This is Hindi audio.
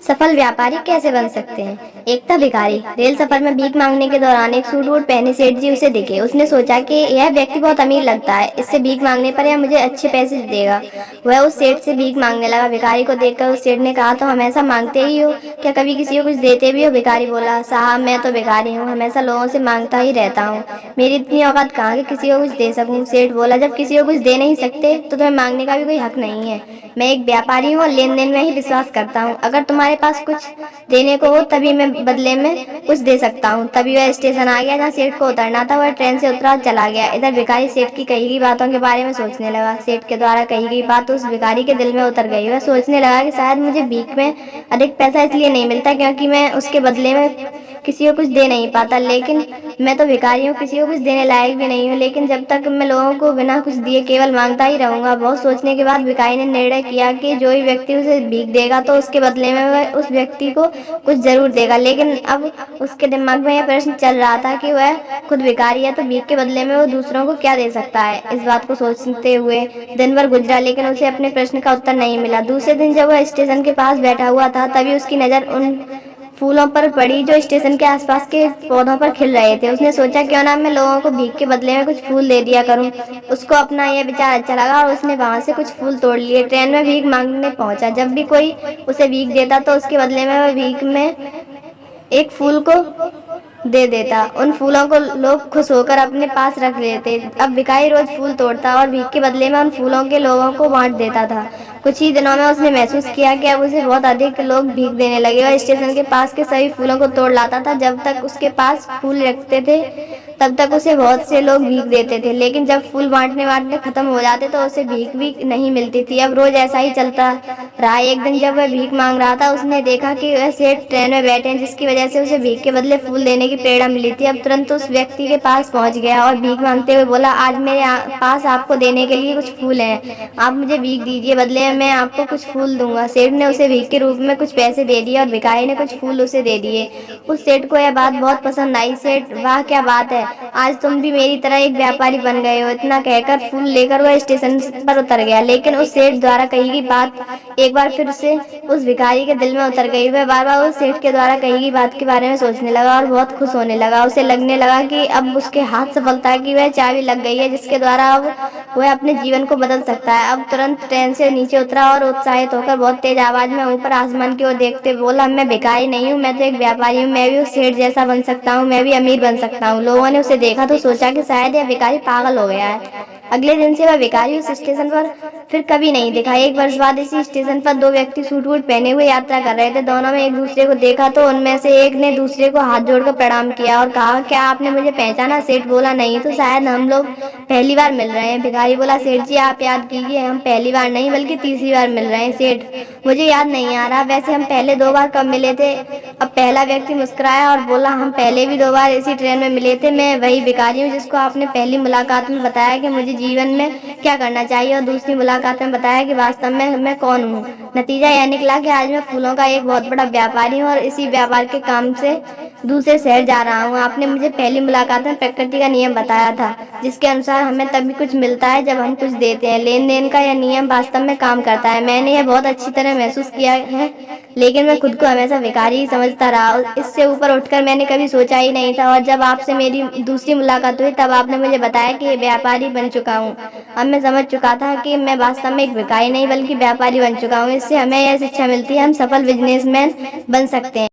सफल व्यापारी कैसे बन सकते हैं? एक था भिखारी। रेल सफर में भीख मांगने के दौरान एक सूट वूट पहने सेठ जी उसे दिखे। उसने सोचा कि यह व्यक्ति बहुत अमीर लगता है, इससे भीख मांगने पर यह मुझे अच्छे पैसे देगा। वह उस सेठ से भीख मांगने लगा। भिखारी को देखकर उस सेठ ने कहा, तो हमेशा मांगते ही हो, क्या कभी किसी को कुछ देते भी हो? भिखारी बोला, साहब मैं तो भिखारी हूँ, हमेशा लोगों से मांगता ही रहता हूँ, मेरी इतनी औकात कहाँ कि किसी को कुछ दे सकूँ। सेठ बोला, जब किसी को कुछ दे नहीं सकते तो तुम्हें मांगने का भी कोई हक नहीं है। मैं एक व्यापारी हूँ और लेन देन में ही विश्वास करता हूँ। अगर तुम्हारे पास कुछ देने को हो तभी मैं बदले में कुछ दे सकता हूँ। तभी वह स्टेशन आ गया जहाँ सेठ को उतरना था। वह ट्रेन से उतरा और चला गया। इधर भिखारी सेठ की कही गई बातों के बारे में सोचने लगा। सेठ के द्वारा कही गई बात उस भिखारी के दिल में उतर गई। वह सोचने लगा कि शायद मुझे भीख में अधिक पैसा इसलिए नहीं मिलता क्योंकि मैं उसके बदले में किसी को कुछ दे नहीं पाता, लेकिन मैं तो भिखारी हूँ, किसी को कुछ देने लायक भी नहीं हूँ। लेकिन जब तक मैं लोगों को बिना कुछ दिए केवल मांगता ही रहूंगा। बहुत सोचने के बाद भिखारी ने निर्णय किया कि जो ही व्यक्ति उसे भीख देगा तो उसके बदले में वह उस व्यक्ति को कुछ जरूर देगा। लेकिन अब उसके दिमाग में यह प्रश्न चल रहा था कि वह खुद भिखारी है तो भीख के बदले में वो दूसरों को क्या दे सकता है। इस बात को सोचते हुए दिन भर गुजरा, लेकिन उसे अपने प्रश्न का उत्तर नहीं मिला। दूसरे दिन जब वह स्टेशन के पास बैठा हुआ था तभी उसकी नजर उन फूलों पर पड़ी जो स्टेशन के आसपास के पौधों पर खिल रहे थे। उसने सोचा, क्यों ना मैं लोगों को भीख के बदले में कुछ फूल दे दिया करूं। उसको अपना यह विचार अच्छा लगा और उसने वहां से कुछ फूल तोड़ लिए। ट्रेन में भीख मांगने पहुंचा। जब भी कोई उसे भीख देता तो उसके बदले में वह भीख में एक फूल को दे देता। उन फूलों को लोग खुश होकर अपने पास रख लेते। अब भिखारी रोज फूल तोड़ता और भीख के बदले में उन फूलों के लोगों को बांट देता था। कुछ ही दिनों में उसने महसूस किया कि अब उसे बहुत अधिक लोग भीख देने लगे। वह स्टेशन के पास के सभी फूलों को तोड़ लाता था। जब तक उसके पास फूल रखते थे तब तक उसे बहुत से लोग भीख देते थे, लेकिन जब फूल बांटने बांटने खत्म हो जाते तो उसे भीख भी नहीं मिलती थी। अब रोज ऐसा ही चलता रहा। एक दिन जब वह भीख मांग रहा था उसने देखा कि वह सेठ ट्रेन में बैठे हैं, जिसकी वजह से उसे भीख के बदले फूल देने की प्रेरणा मिली थी। अब तुरंत उस व्यक्ति के पास पहुंच गया और भीख मांगते हुए बोला, आज मेरे पास आपको देने के लिए कुछ फूल हैं, आप मुझे भीख दीजिए, बदले में मैं आपको कुछ फूल दूंगा। सेठ ने उसे भीख के रूप में कुछ पैसे दे दिए और भिखारी ने कुछ फूल उसे दे दिए। उस सेठ को यह बात बहुत पसंद आई। सेठ, वाह क्या बात है, आज तुम भी मेरी तरह एक व्यापारी बन गए हो। इतना कहकर फूल लेकर वह स्टेशन पर उतर गया। लेकिन उस सेठ द्वारा कही गई बात एक बार फिर से उस भिखारी के दिल में उतर गई। वह बार बार उस सेठ के द्वारा कही गई बात के बारे में सोचने लगा और बहुत खुश होने लगा। उसे लगने लगा कि अब उसके हाथ सफलता की वह चाबी लग गई है, जिसके द्वारा अब वह अपने जीवन को बदल सकता है। अब तुरंत ट्रेन से नीचे उतरा और उत्साहित होकर बहुत तेज आवाज में ऊपर आसमान की ओर देखते बोला, मैं भिखारी नहीं हूँ, मैं तो एक व्यापारी हूँ, मैं भी उस सेठ जैसा बन सकता हूँ, मैं भी अमीर बन सकता हूँ। लोगों ने उसे देखा तो सोचा कि शायद यह भिखारी पागल हो गया है। अगले दिन से वह भिखारी उस स्टेशन पर फिर कभी नहीं दिखा। एक वर्ष बाद इसी स्टेशन पर दो व्यक्ति सूट वूट पहने हुए यात्रा कर रहे थे। दोनों में एक दूसरे को देखा तो उनमें से एक ने दूसरे को हाथ जोड़कर प्रणाम किया और कहा, क्या आपने मुझे पहचाना? सेठ बोला, नहीं, तो शायद हम लोग पहली बार मिल रहे हैं। भिखारी बोला, सेठ जी आप याद कीजिए, हम पहली बार नहीं बल्कि तीसरी बार मिल रहे हैं। सेठ, मुझे याद नहीं आ रहा, वैसे हम पहले 2 बार कब मिले थे? अब पहला व्यक्ति मुस्कुराया और बोला, हम पहले भी 2 बार इसी ट्रेन में मिले थे। मैं वही भिखारी हूँ जिसको आपने पहली मुलाकात में बताया कि मुझे जीवन में क्या करना चाहिए और दूसरी मुलाकात में बताया कि वास्तव में मैं कौन हूँ। नतीजा यह निकला कि आज मैं फूलों का एक बहुत बड़ा व्यापारी हूँ और इसी व्यापार के काम से दूसरे शहर जा रहा हूँ। आपने मुझे पहली मुलाकात में प्रकृति का नियम बताया था, जिसके अनुसार हमें तभी कुछ मिलता है जब हम कुछ देते हैं। लेन देन का यह नियम वास्तव में काम करता है। मैंने यह बहुत अच्छी तरह महसूस किया है, लेकिन मैं खुद को हमेशा भिखारी ही समझता रहा। इससे ऊपर उठकर मैंने कभी सोचा ही नहीं था, और जब आपसे मेरी दूसरी मुलाकात हुई तब आपने मुझे बताया कि व्यापारी बन चुका हूँ। अब मैं समझ चुका था कि मैं वास्तव में एक भिखारी नहीं बल्कि व्यापारी बन चुका हूँ। इससे हमें यह शिक्षा मिलती है, हम सफल बिजनेसमैन बन सकते हैं।